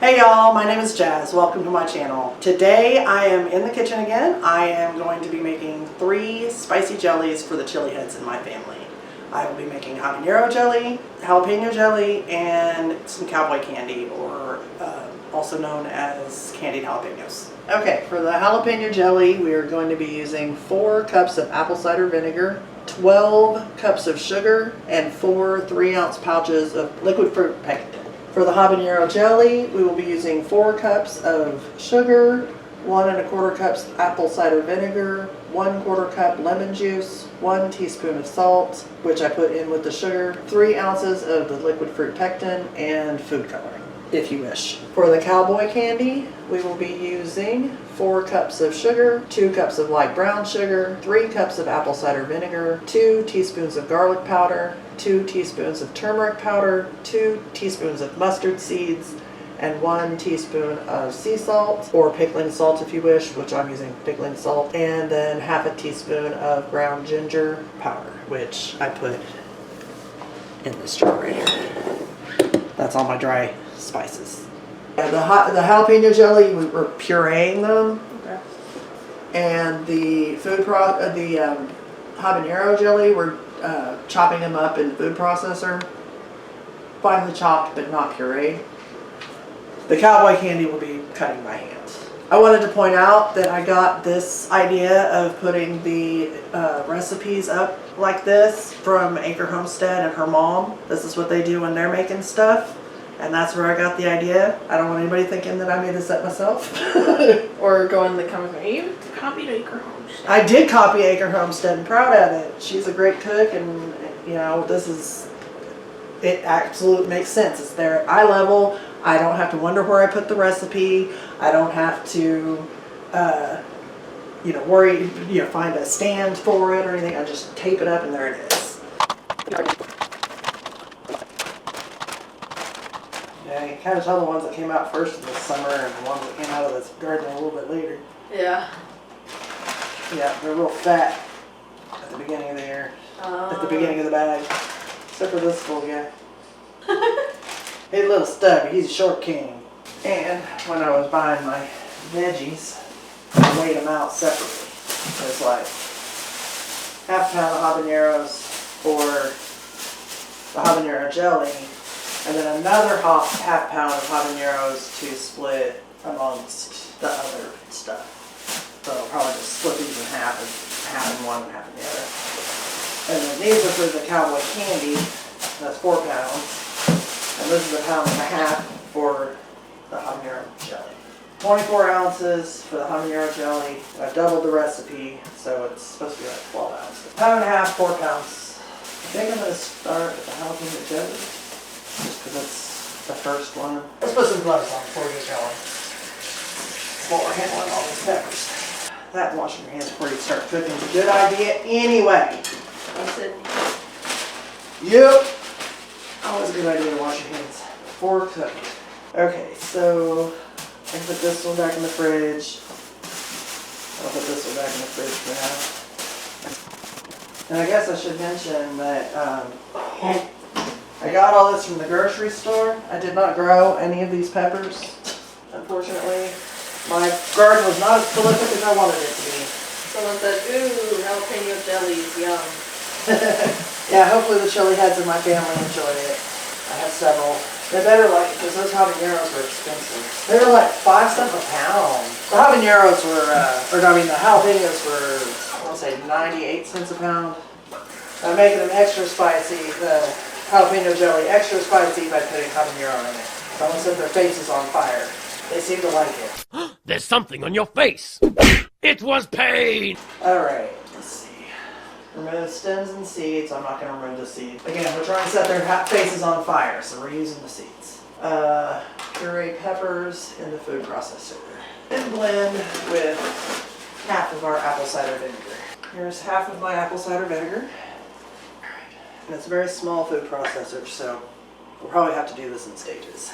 Hey y'all, my name is Jazz. Welcome to my channel. Today I am in the kitchen again. I am going to be making 3 spicy jellies for the chili heads in my family. I will be making habanero jelly, jalapeno jelly, and some cowboy candy, or also known as candied jalapenos. Okay, for the jalapeno jelly we are going to be using 4 cups of apple cider vinegar, 12 cups of sugar, and 4 3-ounce pouches of liquid fruit pectin. For the habanero jelly, we will be using 4 cups of sugar, 1 1/4 cups apple cider vinegar, 1/4 cup lemon juice, 1 teaspoon of salt, which I put in with the sugar, 3 ounces of the liquid fruit pectin, and food coloring, if you wish. For the cowboy candy, we will be using 4 cups of sugar, 2 cups of light brown sugar, 3 cups of apple cider vinegar, 2 teaspoons of garlic powder, 2 teaspoons of turmeric powder, 2 teaspoons of mustard seeds, and 1 teaspoon of sea salt, or pickling salt if you wish, which I'm using pickling salt, and then half a teaspoon of ground ginger powder, which I put in this jar right here. That's all my dry spices. And the jalapeno jelly, we're pureeing them, okay. And the habanero jelly, we're chopping them up in the food processor, finely chopped but not pureed. The cowboy candy will be cutting by hand. I wanted to point out that I got this idea of putting the recipes up like this from Acre Homestead and her mom. This is what they do when they're making stuff, and that's where I got the idea. I don't want anybody thinking that I made this up myself. Or going the comment, you copied Acre Homestead. I did copy Acre Homestead and proud of it. She's a great cook, and you know, it absolutely makes sense. It's there at eye level. I don't have to wonder where I put the recipe. I don't have to, worry, find a stand for it or anything. I just tape it up and there it is. Yeah, you can kind of tell the ones that came out first in the summer and the ones that came out of this garden a little bit later. Yeah. Yeah, they're real fat at the beginning of the year, at the beginning of the bag. Except for this little guy. He's a little stubby, he's a short king. And when I was buying my veggies, I weighed them out separately. It's like half a pound of habaneros for the habanero jelly, and then another half pound of habaneros to split amongst the other stuff. So I'll probably just split these in half in one and half in the other. And then these are for the cowboy candy, that's 4 pounds. And this is 1.5 pounds for the habanero jelly. 24 ounces for the habanero jelly. I've doubled the recipe, so it's supposed to be like 12 ounces. 1.5 pounds, 4 pounds. I think I'm going to start with the jalapeno jelly, just because it's the first one. Let's put some gloves on before we get going. While we're handling all these peppers. That washing your hands before you start cooking is a good idea anyway. That's it. Yep. Always a good idea to wash your hands before cooking. Okay, so I can put this one back in the fridge. I'll put this one back in the fridge for now. And I guess I should mention that I got all this from the grocery store. I did not grow any of these peppers, unfortunately. My garden was not as prolific as I wanted it to be. Someone said, ooh, jalapeno jelly is yum. Yeah, hopefully the chili heads in my family enjoy it. I have several. They better like it because those habaneros were expensive. They were like 5 cents a pound. The habaneros were, the jalapenos were, I want to say 98 cents a pound. I'm making them extra spicy, the jalapeno jelly extra spicy by putting habanero in it. Someone said their face is on fire. They seem to like it. There's something on your face. It was pain. Alright, let's see. Remove stems and seeds. I'm not going to remove the seeds. Again, we're trying to set their faces on fire, so we're using the seeds. Puree peppers in the food processor. And blend with half of our apple cider vinegar. Here's half of my apple cider vinegar. Alright. And it's a very small food processor, so we'll probably have to do this in stages.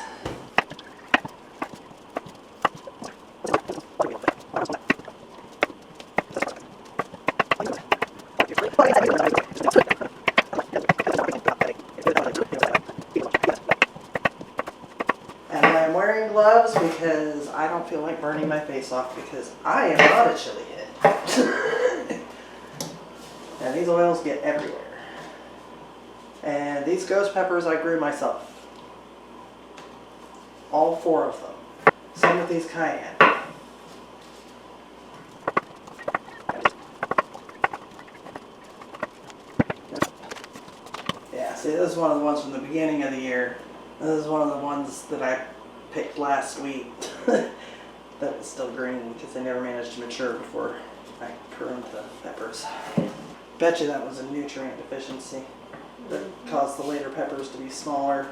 And I'm wearing gloves because I don't feel like burning my face off because I am not a chili head. And these oils get everywhere. And these ghost peppers I grew myself. All 4 of them. Same with these cayenne. Yeah, see, this is one of the ones from the beginning of the year. This is one of the ones that I picked last week that was still green because they never managed to mature before I pruned the peppers. Bet you that was a nutrient deficiency that caused the later peppers to be smaller.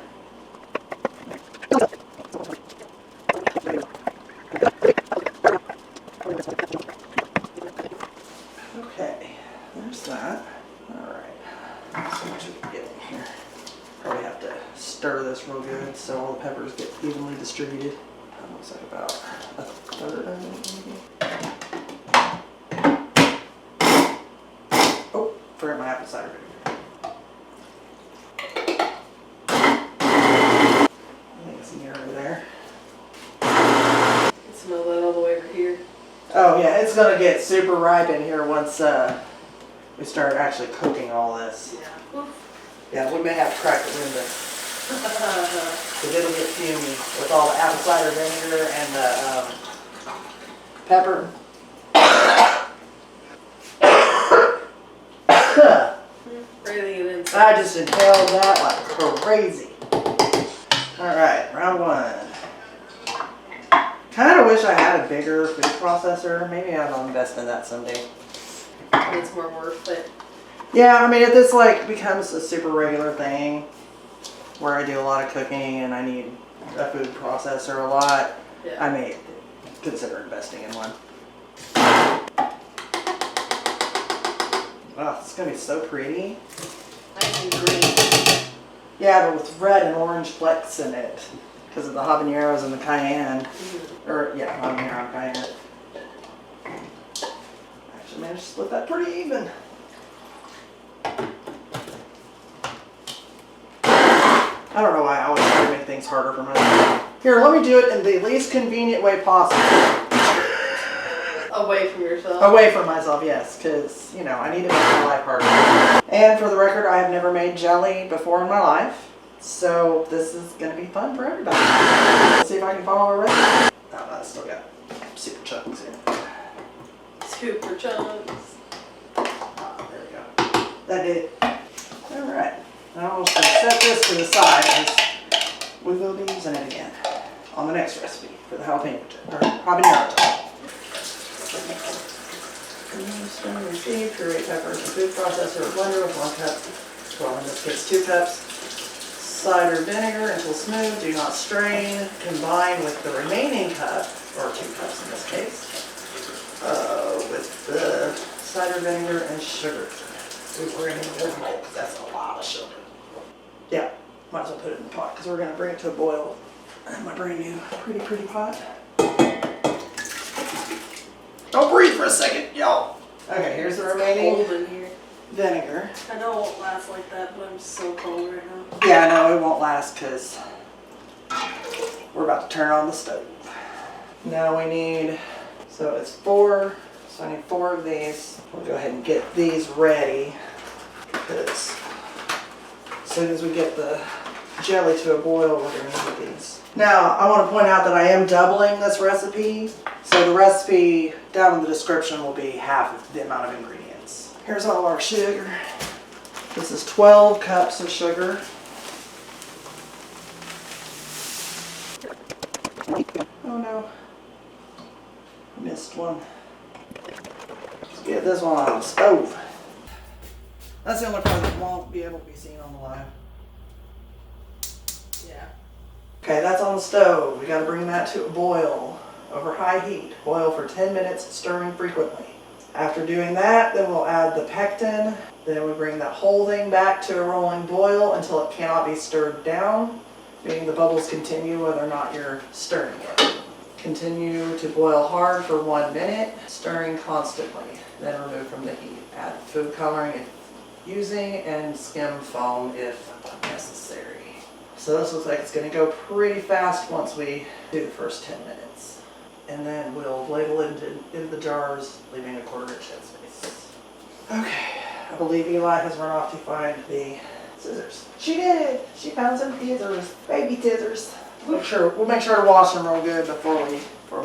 Okay, there's that. Alright, so much we can get in here. Probably have to stir this real good so all the peppers get evenly distributed. That looks like about a third of it maybe. Oh, forgot my apple cider vinegar. I think it's near there. You smell that all the way over here. Oh yeah, it's gonna get super ripe in here once we start actually cooking all this. Yeah. Oof. Yeah, we may have to crack the window. Because it'll get fumy with all the apple cider vinegar and the pepper. Breathing it inside. I just inhaled that like crazy. Alright, round 1. Kind of wish I had a bigger food processor. Maybe I'll invest in that someday. It's more worth it. Yeah, I mean, if this like becomes a super regular thing where I do a lot of cooking and I need a food processor a lot, Yeah. I may consider investing in one. Oh, it's gonna be so pretty. Nice and green. Yeah, but with red and orange flecks in it because of the habaneros and the cayenne. Mm-hmm. Or yeah, habanero and cayenne. Actually managed to split that pretty even. I don't know why I always try to make things harder for myself. Here, let me do it in the least convenient way possible. Away from yourself. Away from myself, yes, because, you know, I need to make my life harder. And for the record, I have never made jelly before in my life, so this is going to be fun for everybody. Let's see if I can follow a recipe. Oh, no, I still got super chunks here. Super chunks. Oh, there we go. That did. Alright. Now I'm just going to set this to the side because we will be using it again on the next recipe for the jalapeno or habanero jam. Stone received, puree peppers, and food processor, blender with 1 cup. Well, in this case, 2 cups. Cider vinegar until smooth. Do not strain. Combine with the remaining cup, or 2 cups in this case, with the cider vinegar and sugar. We're going to need more because that's a lot of sugar. Yeah, might as well put it in the pot because we're going to bring it to a boil in my brand new pretty pot. Don't breathe for a second, y'all. Okay, here's the remaining Cold in here. vinegar. I know it won't last like that, but I'm so cold right now. Yeah, I know it won't last because we're about to turn on the stove. Now we need, so it's 4, so I need 4 of these. We'll go ahead and get these ready because as soon as we get the jelly to a boil, we're going to need these. Now, I want to point out that I am doubling this recipe. So the recipe down in the description will be half of the amount of ingredients. Here's all our sugar. This is 12 cups of sugar. Oh no, I missed one. Let's get this one on the stove. That's the only part that won't be able to be seen on the live. Yeah. Okay, that's on the stove. We gotta bring that to a boil over high heat. Boil for 10 minutes, stirring frequently. After doing that, then we'll add the pectin. Then we bring that whole thing back to a rolling boil until it cannot be stirred down, meaning the bubbles continue whether or not you're stirring it. Continue to boil hard for 1 minute, stirring constantly. Then remove from the heat. Add food coloring if using and skim foam if necessary. So this looks like it's going to go pretty fast once we do the first 10 minutes. And then we'll label it into the jars, leaving a 1/4 inch headspace. Okay, I believe Eli has run off to find the scissors. She did! She found some scissors, baby scissors. We'll make sure to wash them real good before we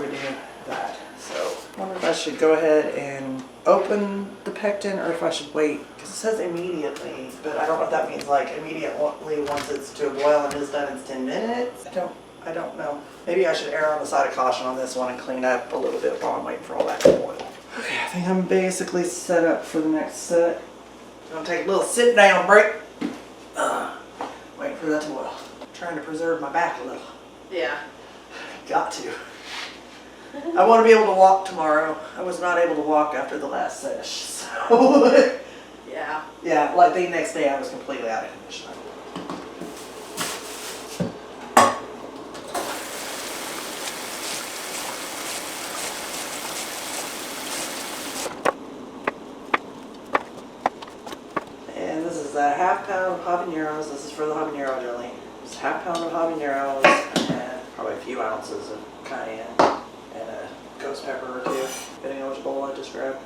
do that. So I wonder if I should go ahead and open the pectin or if I should wait, because it says immediately, but I don't know if that means like immediately once it's to a boil and it's done, it's 10 minutes. I don't know. Maybe I should err on the side of caution on this one and clean up a little bit while I'm waiting for all that to boil. Okay, I think I'm basically set up for the next set. I'm gonna take a little sit down break. Waiting for that to boil. Trying to preserve my back a little. Yeah. Got to. I want to be able to walk tomorrow. I was not able to walk after the last sesh. So Yeah. yeah, like the next day I was completely out of condition. And this is a 1/2 pound of habaneros. This is for the habanero jelly. It's 1/2 pound of habaneros and probably a few ounces of cayenne and a ghost pepper or two, depending on which bowl I just grabbed.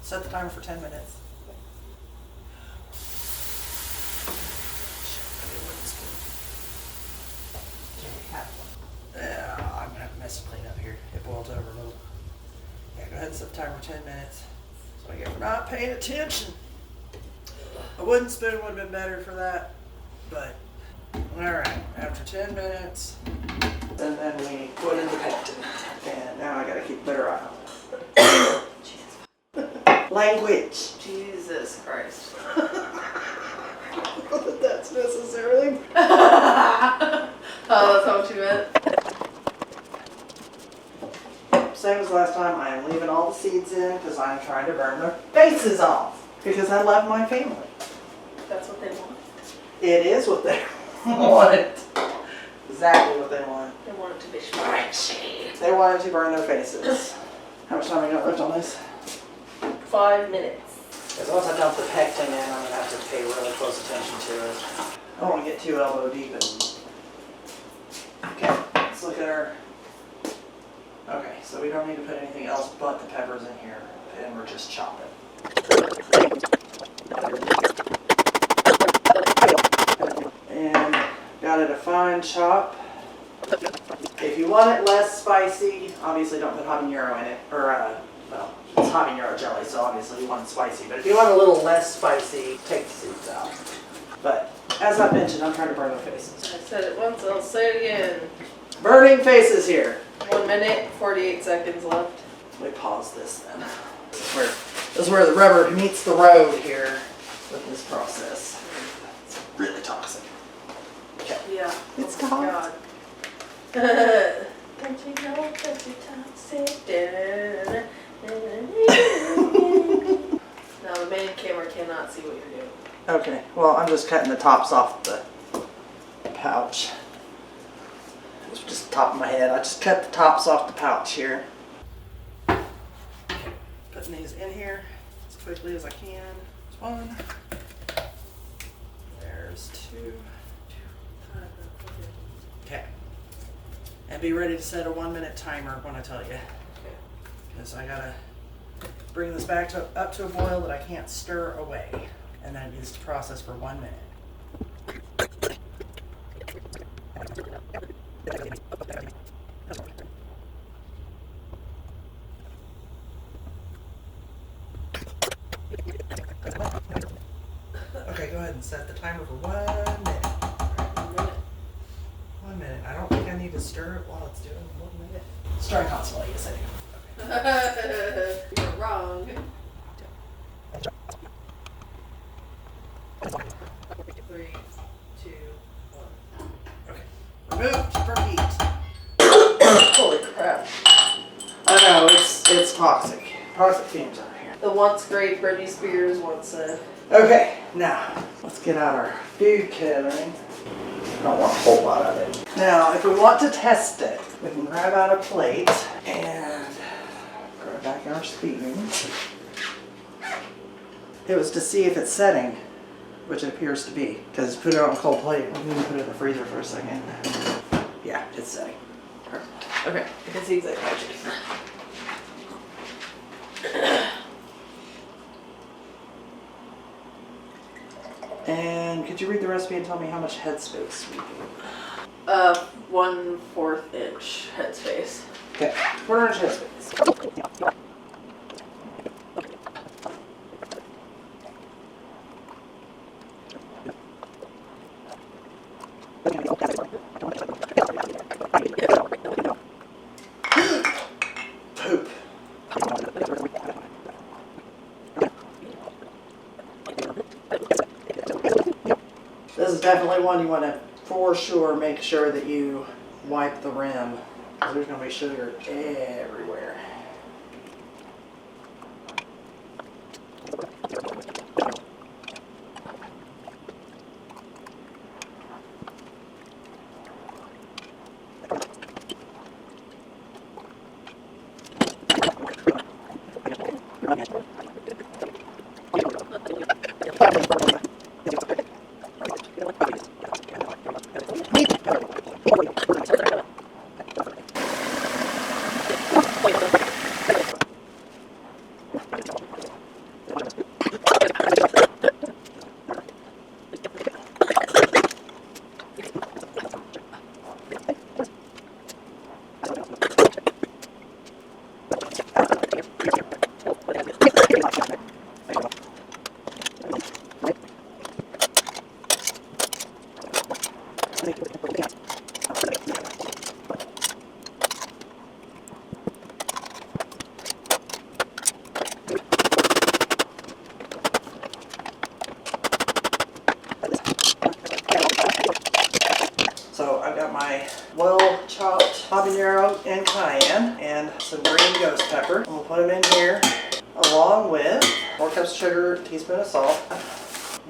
Set the timer for 10 minutes. Yeah, I'm gonna have a mess to clean up here. It boiled over a little. Yeah, go ahead and set the timer for 10 minutes. So I get for not paying attention. A wooden spoon would have been better for that, but alright, after 10 minutes, and then we put in the pectin. And now I gotta keep a better eye on it. Language. Jesus Christ. Not that that's necessarily. Oh, that's how much you meant? Same as last time, I am leaving all the seeds in because I'm trying to burn their faces off. Because I love my family. That's what they want. It is what they want. Exactly what they want. They want it to be spicy. They wanted to burn their faces. How much time we got left on this? 5 minutes. Because once I dump the pectin in, I'm going to have to pay really close attention to it. I don't want to get too elbow deep in. Okay, let's look at our... Okay, so we don't need to put anything else but the peppers in here. And we're just chopping. And got it a fine chop. If you want it less spicy, obviously don't put habanero in it. Or, well, it's habanero jelly, so obviously you want it spicy. But if you want a little less spicy, take the seeds out. But, as I mentioned, I'm trying to burn their faces. I said it once, I'll say it again. Burning faces here. 1 minute, 48 seconds left. Let me pause this then. This is where the rubber meets the road here with this process. It's really toxic. Okay. Yeah. It's oh my toxic. God. Don't you know that you're toxic? Now the main camera cannot see what you're doing. Okay, well I'm just cutting the tops off the pouch. It's just the top of my head. I just cut the tops off the pouch here. Putting these in here as quickly as I can. There's one. There's two. Okay. And be ready to set a 1 minute timer when I tell you. Because I gotta bring this back up to a boil that I can't stir away. And then use the process for 1 minute. Okay, go ahead and set the timer for 1 minute. 1 minute. I don't think I need to stir it while it's doing 1 minute. Stirring constantly, yes I do. You're wrong. 3, 2, 1. Okay. Removed from heat. Holy crap. I know, it's toxic. Toxic fumes over here. The once great Britney Spears once said. Okay, now let's get out our food coloring. I don't want a whole lot of it. Now, if we want to test it, we can grab out a plate and grab back our spoon. It was to see if it's setting, which it appears to be, because put it on a cold plate. I'm going to put it in the freezer for a second. Yeah, it's setting. Perfect. Okay, I can see exactly what you're doing. And could you read the recipe and tell me how much headspace we need? 1/4 inch headspace. Okay, 1/4 inch headspace. Poop. This is definitely one you want to, for sure, make sure that you wipe the rim, because there's going to be sugar everywhere. So I've got my well-chopped habanero and cayenne and some green ghost pepper. And we'll put them in here along with 4 cups of sugar, a teaspoon of salt,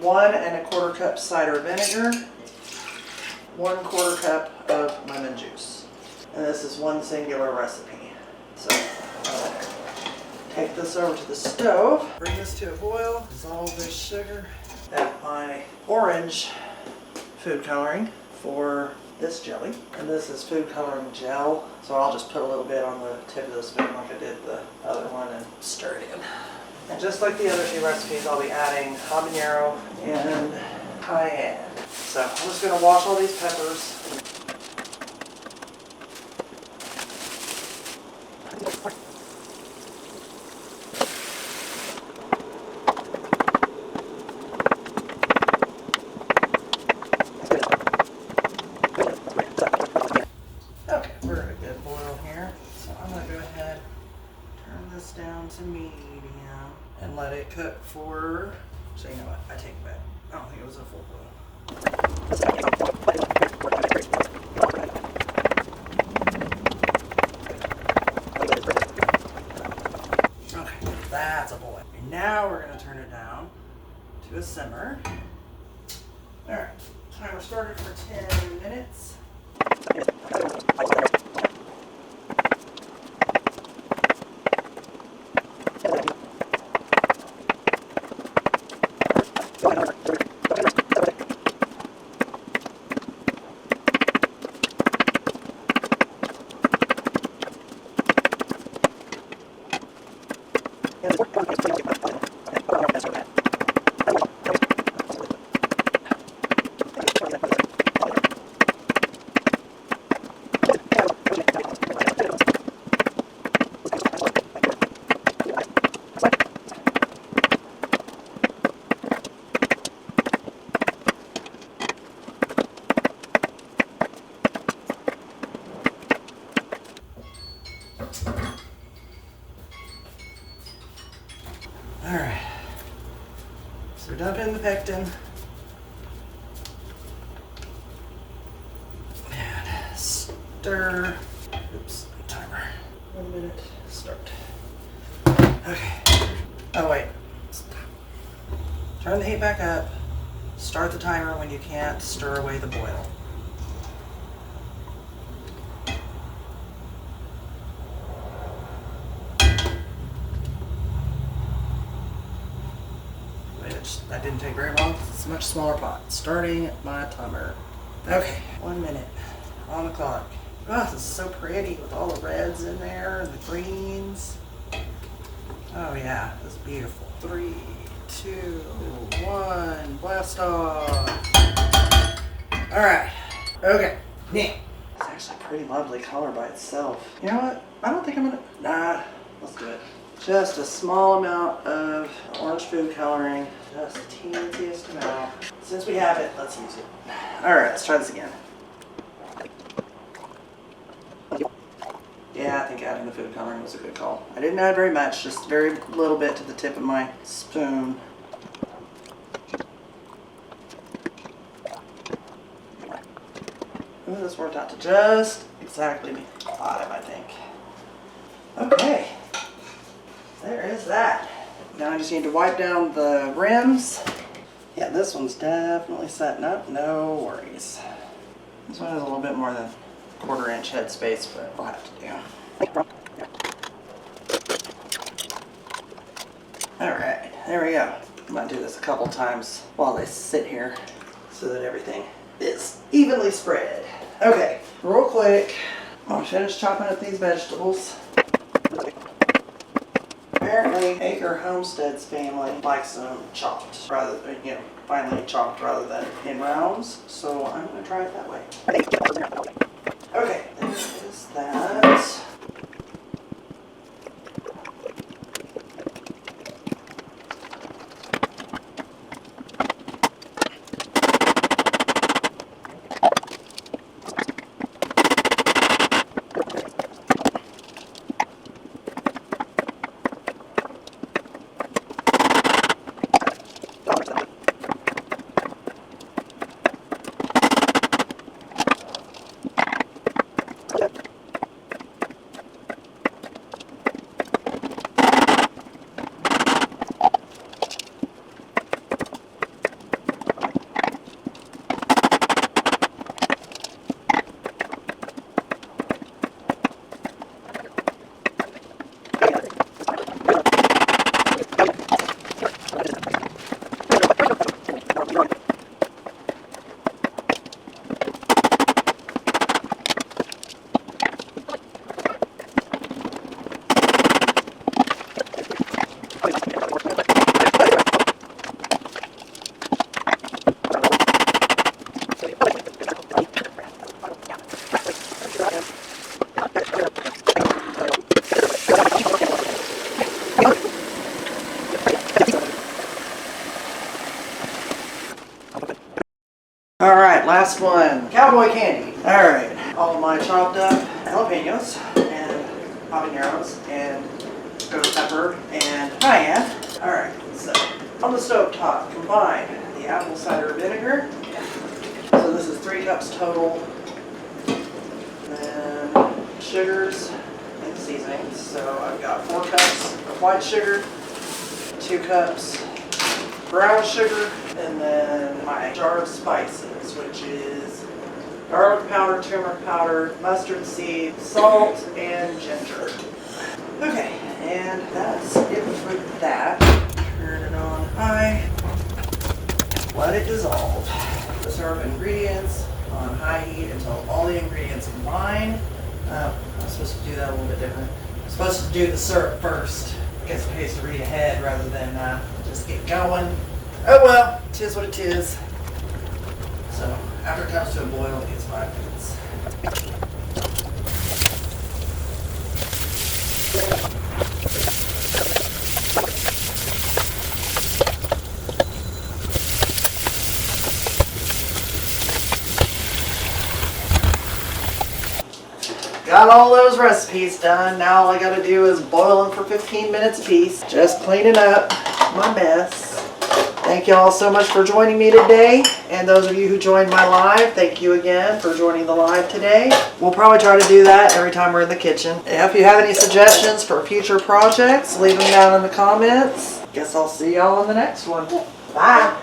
1 1/4 cup cider vinegar, 1/4 cup of lemon juice. And this is one singular recipe. So I'll take this over to the stove, bring this to a boil, dissolve this sugar, add my orange food coloring for this jelly. And this is food coloring gel, so I'll just put a little bit on the tip of the spoon like I did the other one and stir it in. And just like the other 2 recipes, I'll be adding habanero and cayenne. So I'm just going to wash all these peppers. Okay, we're at a good boil here. So I'm going to go ahead, turn this down to medium, and let it cook for, so you know what, I take it back. I don't think it was a full boil. Okay, that's a boil. And now we're going to turn it down to a simmer. Alright, timer started for 10 minutes. Alright, so dump in the pectin. And stir. Oops, timer. 1 minute, start. Okay. Oh wait, stop. Turn the heat back up. Start the timer when you can't stir away the boil. That didn't take very long. It's a much smaller pot. Starting my timer. Okay, 1 minute on the clock. Oh, this is so pretty with all the reds in there and the greens. Oh yeah, this is beautiful. 3, 2, 1, blast off. All right, okay, now. It's actually a pretty lovely color by itself. You know what? I don't think I'm gonna, nah, let's do it. Just a small amount of orange food coloring, just the teeniest amount. Since we have it, let's use it. All right, let's try this again. Yeah, I think adding the food coloring was a good call. I didn't add very much, just very little bit to the tip of my spoon. Ooh, this worked out to just exactly 5, I think. Okay, there is that. Now I just need to wipe down the rims. Yeah, this one's definitely setting up, no worries. This one has a little bit more than 1/4 inch head space, but we'll have to do. Alright, there we go. I'm gonna do this a couple times while they sit here so that everything is evenly spread. Okay, real quick, I'm gonna finish chopping up these vegetables. Apparently, Acre Homestead's family likes them chopped rather than, finely chopped rather than in rounds. So I'm gonna try it that way. Okay, there is that. Alright, last one. Cowboy candy. Alright, all of my chopped up jalapenos and habaneros and ghost pepper and cayenne. Alright, so on the stove top, combine the apple cider vinegar. So this is 3 cups total. Then sugars and seasonings. So I've got 4 cups of white sugar, 2 cups brown sugar, and then my jar of spices, which is garlic powder, turmeric powder, mustard seed, salt, and ginger. Okay, and that's it for that. Turn it on high. Let it dissolve. Put our ingredients on high heat until all the ingredients combine. I'm supposed to do that a little bit different. I'm supposed to do the syrup first. I guess it pays to read ahead rather than just get going. Oh well, it is what it is. So after it comes to a boil, it gets 5 minutes. Got all those recipes done. Now all I gotta do is boil them for 15 minutes apiece. Just cleaning up my mess. Thank you all so much for joining me today. And those of you who joined my live, thank you again for joining the live today. We'll probably try to do that every time we're in the kitchen. If you have any suggestions for future projects, leave them down in the comments. Guess I'll see y'all in the next one. Bye.